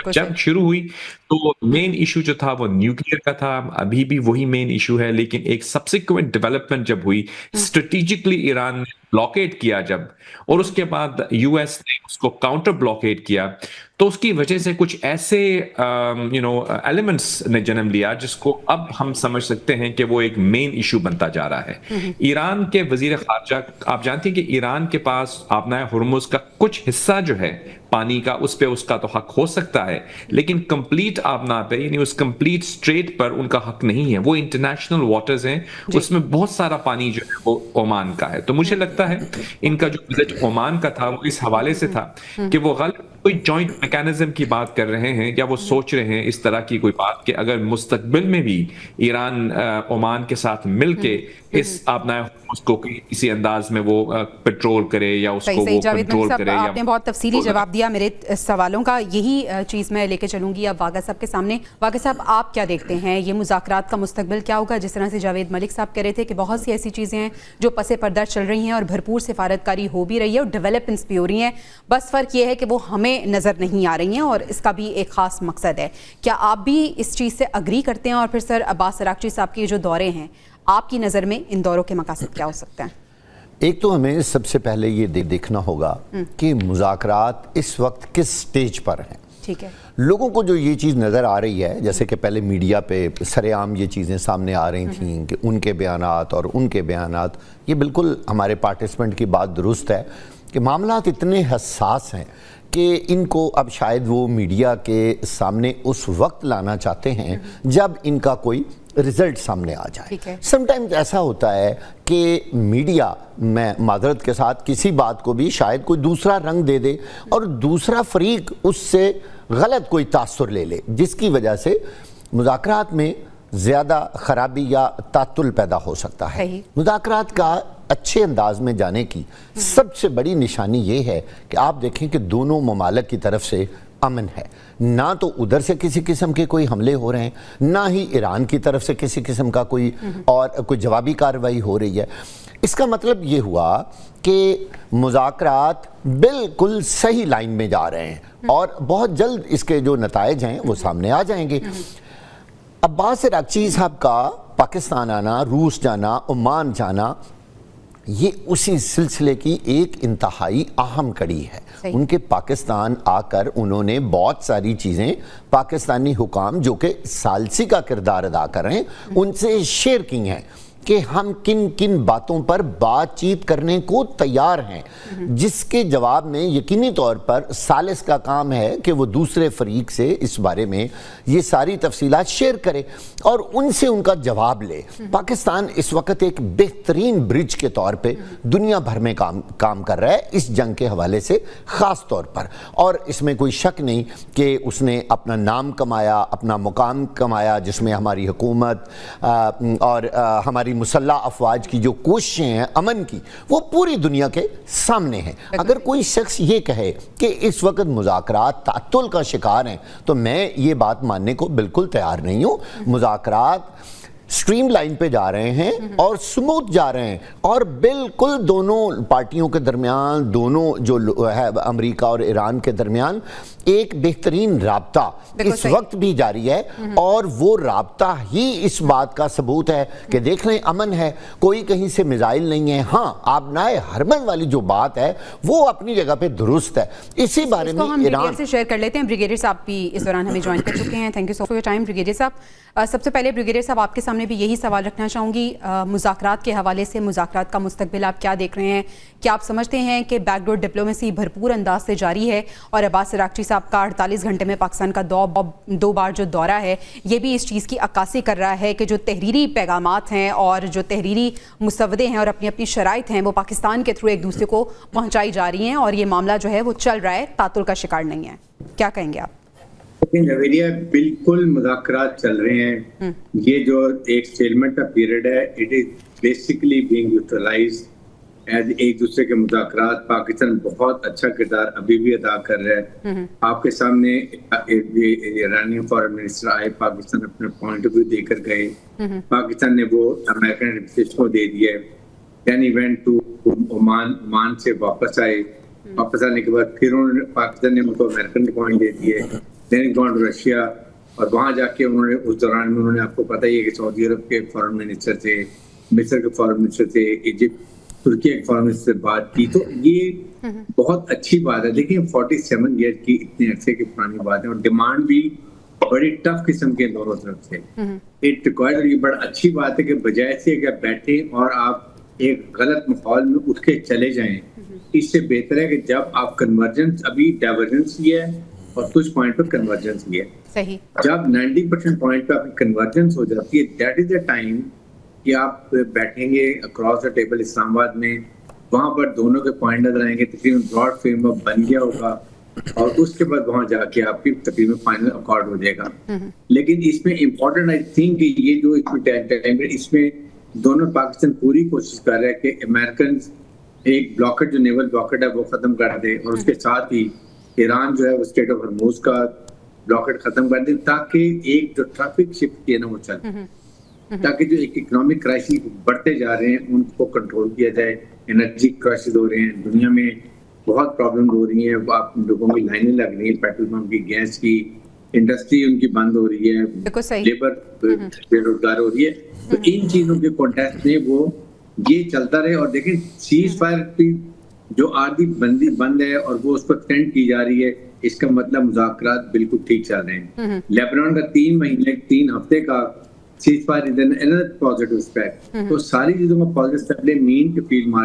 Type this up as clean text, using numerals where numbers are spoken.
जब शुरू हुई तो मेन इशू जो था वो न्यूक्लियर का था, अभी भी वही मेन इशू है, लेकिन एक सब्सिक्वेंट डेवलपमेंट जब हुई, स्ट्रेटेजिकली ईरान ने ब्लॉकेड किया जब, और उसके बाद यूएस ने उसको काउंटर ब्लॉकेड किया, तो उसकी वजह से कुछ ऐसे एलिमेंट्स ने जन्म लिया जिसको अब हम समझ सकते हैं कि वो एक मेन इशू बनता जा रहा है। ईरान के वजीर खारजा, आप जानते हैं कि ईरान के पास आबनाए हुर्मुज का कुछ हिस्सा जो है पानी का, उस पे उसका तो हक हो सकता है, लेकिन कंप्लीट आबना पे यानी उस कंप्लीट स्ट्रेट पर उनका हक नहीं है। वो इंटरनेशनल वाटर्स हैं, उसमें बहुत सारा पानी जो है वो ओमान का है। तो मुझे लगता है इनका जो विजिट ओमान का था वो इस हवाले से था कि वो गलत कोई जॉइंट मैकेनिज्म की बात कर रहे हैं, या वो सोच रहे हैं इस तरह की कोई बात कि अगर मुस्तकबिल में भी ईरान ओमान के साथ मिलके इस आबनाए उसको किसी अंदाज में वो पेट्रोल करे या उसको वो कंट्रोल करे। आपने बहुत तफसीली जवाब दिया मेरे सवालों का, यही चीज़ मैं लेके चलूंगी अब वागा साहब के सामने। वागा साहब, आप क्या देखते हैं ये मुज़ाकरात का मुस्तकबिल क्या होगा? जिस तरह से जावेद मलिक साहब कह रहे थे कि बहुत सी ऐसी चीज़ें हैं जो पसे पर्दा चल रही हैं और भरपूर सिफारतकारी हो भी रही है और डेवलपमेंट्स भी हो रही हैं, बस फ़र्क ये है कि वो हमें नज़र नहीं आ रही हैं और इसका भी एक ख़ास मकसद है। क्या आप भी इस चीज़ से अग्री करते हैं? और फिर सर अब्बास अरागची साहब के जो दौरे हैं, आपकी नज़र में इन दौरों के मकासद क्या हो सकते हैं? एक तो हमें सबसे पहले ये देखना होगा कि मुज़ाकरात इस वक्त किस स्टेज पर हैं। ठीक है, लोगों को जो ये चीज़ नज़र आ रही है, जैसे कि पहले मीडिया पे सरेआम ये चीज़ें सामने आ रही थी कि उनके बयानात और उनके बयानात, ये बिल्कुल हमारे पार्टिसिपेंट की बात दुरुस्त है कि मामलात इतने हसास हैं कि इनको अब शायद वो मीडिया के सामने उस वक्त लाना चाहते हैं जब इनका कोई रिजल्ट सामने आ जाए। समटाइम्स ऐसा होता है कि मीडिया, मैं माजरत के साथ, किसी बात को भी शायद कोई दूसरा रंग दे दे और दूसरा फरीक उससे गलत कोई तासुर ले ले, जिसकी वजह से मुज़ाकरात में ज़्यादा ख़राबी या तातुल पैदा हो सकता है। मुज़ाकरात का अच्छे अंदाज में जाने की सबसे बड़ी निशानी ये है कि आप देखें कि दोनों ममालिक की तरफ से अमन है, ना तो उधर से किसी किस्म के कोई हमले हो रहे हैं, ना ही ईरान की तरफ से किसी किस्म का कोई जवाबी कार्रवाई हो रही है। इसका मतलब ये हुआ कि मुज़ाकरात बिल्कुल सही लाइन में जा रहे हैं और बहुत जल्द इसके जो नताइज हैं वो सामने आ जाएंगे। अब्बास अरागची साहब का पाकिस्तान आना, रूस जाना, ओमान जाना, ये उसी सिलसिले की एक इंतहाई अहम कड़ी है। उनके पाकिस्तान आकर उन्होंने बहुत सारी चीज़ें पाकिस्तानी हुकाम जो कि सालसी का किरदार अदा कर रहे हैं उनसे शेयर की हैं कि हम किन किन बातों पर बातचीत करने को तैयार हैं, जिसके जवाब में यकीनी तौर पर सालिस का काम है कि वो दूसरे फरीक से इस बारे में ये सारी तफसीलात शेयर करे और उनसे उनका जवाब ले। पाकिस्तान इस वक्त एक बेहतरीन ब्रिज के तौर पे दुनिया भर में काम कर रहा है इस जंग के हवाले से ख़ास तौर पर, और इसमें कोई शक नहीं कि उसने अपना नाम कमाया, अपना मुकाम कमाया, जिसमें हमारी हुकूमत और हमारी मुसल्लह अफवाज की जो कोशिशें हैं अमन की, वो पूरी दुनिया के सामने हैं। अगर कोई शख्स ये कहे कि इस वक्त मुज़ाकरात तातुल का शिकार हैं, तो मैं ये बात मानने को बिल्कुल तैयार नहीं हूँ। मुज़ाकरात स्ट्रीम लाइन पे जा रहे हैं और स्मूथ जा रहे हैं और बिल्कुल दोनों पार्टियों के दरमियान, दोनों जो है अमेरिका और ईरान के दरमियान एक बेहतरीन राब्ता इस वक्त भी जारी है और वो राब्ता ही इस बात का सबूत है कि देख लें अमन है, कोई कहीं से मिसाइल नहीं है। हाँ, आबनाए हरमन वाली जो बात है वो अपनी जगह पे दुरुस्त है। इसी बारे में हम ईरान से शेयर कर लेते हैं। ब्रिगेडियर साहब भी इस दौरान हमें ज्वाइन कर चुके हैं। Thank you so for your time brigadier साहब। सबसे पहले ब्रिगेडियर साहब आपके सामने भी यही सवाल रखना चाहूँगी, मुज़ाकरात के हवाले से मुज़ाकरात का मुस्तकबिल आप क्या देख रहे हैं? क्या आप समझते हैं कि बैकडोर डिप्लोमेसी भरपूर अंदाज से जारी है और अब्बास अरागची साहब का 48 घंटे में पाकिस्तान का दो बार जो दौरा है ये भी इस चीज़ की अक्कासी कर रहा है कि जो तहरीरी पैगामात हैं और जो तहरीरी मुसवदे हैं और अपनी अपनी शराइत हैं वो पाकिस्तान के थ्रू एक दूसरे को पहुँचाई जा रही हैं और ये मामला जो है वो चल रहा है, तातुल का शिकार नहीं है। क्या कहेंगे आप? जवेरिया, बिल्कुल मुज़ाकरात चल रहे हैं। ये जो एक स्टेलमेंट का पीरियड है, it is basically being utilised as एक दूसरे के मुज़ाकरात। पाकिस्तान बहुत अच्छा किरदार अभी भी अदा कर रहा है। आपके सामने ईरानी फॉरेन मिनिस्टर आए, पाकिस्तान अपने पॉइंट ऑफ व्यू देकर गए। पाकिस्तान ने वो अमेरिकन एडमिनिस्ट्रेशन को दे दिया। देन इवेंट टू ओमान से वापस आए। वापस आने के बाद फिर उन्होंने पाकिस्तान ने उनको अमेरिकन पॉइंट दे दिए। then gone to रशिया, और वहाँ जाके उन्होंने उस दौरान में उन्होंने, आपको पता ही है कि सऊदी अरब के फॉरेन मिनिस्टर थे, मिस्र के फॉरेन मिनिस्टर थे, इजिप्ट तुर्की के फॉरेन मिनिस्टर से बात की। तो ये बहुत अच्छी बात है। देखिए 47 ईयर की इतने अरसे की पुरानी बात है, और डिमांड भी बड़ी टफ किस्म के दोनों तरफ से। इट रिक्वायर्ड, ये बड़ा अच्छी बात है कि बजाय से कि बैठे और आप एक गलत माहौल में उठ के चले जाएं, इससे बेहतर है कि जब आप कन्वर्जेंस, अभी डाइवर्जेंस ही है और कुछ पॉइंट पर कन्वर्जेंस ही है, सही, जब 90% पॉइंट पे आपकी कन्वर्जेंस हो जाती है, दैट इज द टाइम कि आप बैठेंगे अक्रॉस द टेबल इस्लामाबाद में, वहां पर दोनों के पॉइंट नजर आएंगे, तकरीबन ब्रॉड फ्रेमवर्क बन गया होगा, और उसके बाद वहां जाके आपकी तकरीबन फाइनल अकॉर्ड हो जाएगा। लेकिन इसमें इम्पोर्टेंट आई थिंक ये जो इसमें दोनों पाकिस्तान पूरी कोशिश कर रहा है कि अमेरिकन एक ब्लॉकेट, जो नेवल ब्लॉकेट है वो खत्म कर दे, और उसके साथ ही ईरान जो है वो स्टेट ऑफ हॉर्मोज का ब्लॉकेट खत्म कर दे, ताकि एक जो ट्रैफिक शिफ्ट है ना वो चले, ताकि जो एक इकोनॉमिक क्राइसिस बढ़ते जा रहे हैं उनको कंट्रोल किया जाए। एनर्जी क्राइसिस हो रहे हैं दुनिया में, बहुत प्रॉब्लम हो रही है, आप लोगों की लाइनें लग रही हैं पेट्रोल पंप की, गैस की, इंडस्ट्री उनकी बंद हो रही है, लेबर बेरोजगार हो रही है। तो इन चीजों के कॉन्टेक्स्ट में वो ये चलता रहे। और देखें सीज फायर की जो आधी बंदी बंद है और वो उस पर एक्सटेंड की जा रही है, इसका मतलब मुज़ाकरात बिल्कुल ठीक चल रहे हैं। लेबनान का 3 महीने 3 हफ्ते का cease fire is another positive step. तो सारी चीजों का पॉजिटिव स्टेप ले मीन के फील्ड मार्केट